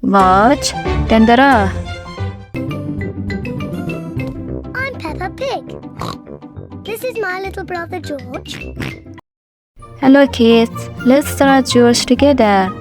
Watch, then draw. I'm Peppa Pig. This is my little brother George. Hello kids, let's draw George together.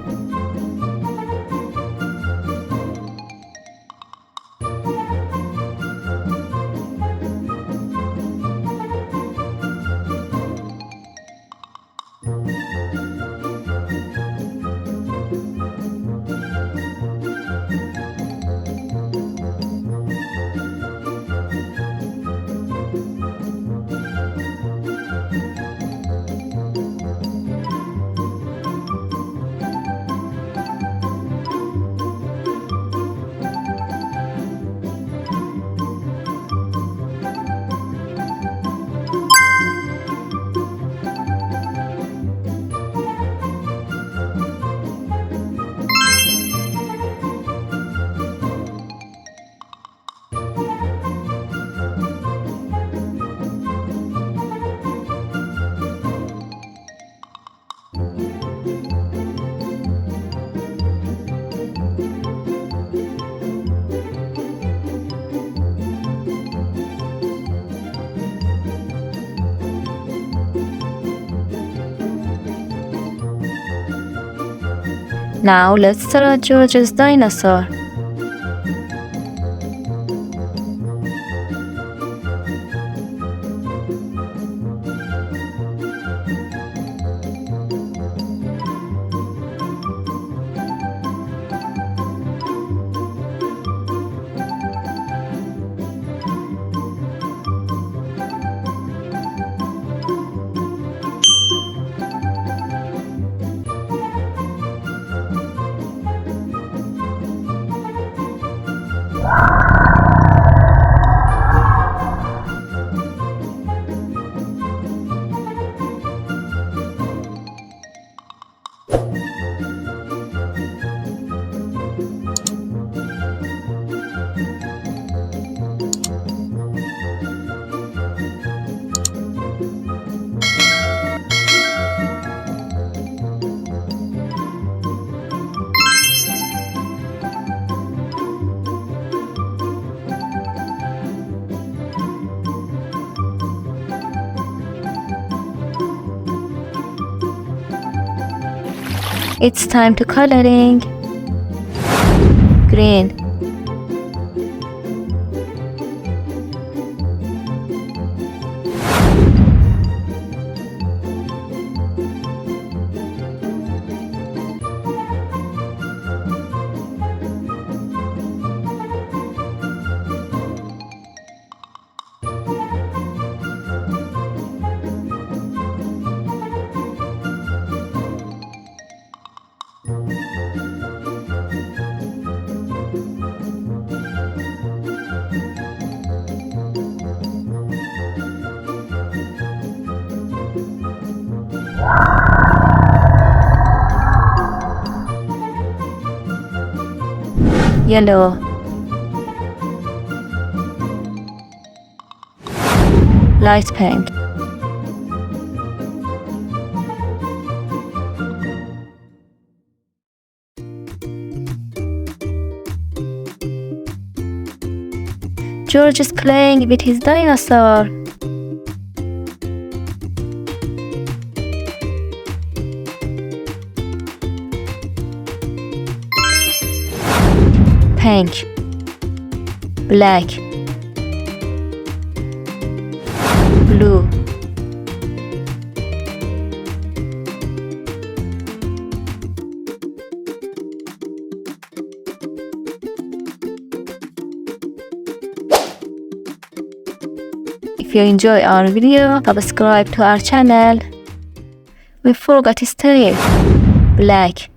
Now let's draw George's dinosaur. It's time to coloring. Green. Yellow. Light pink. George is playing with his dinosaur. Pink, black, blue, if you enjoy our video, subscribe to our channel. We forgot his tail, black.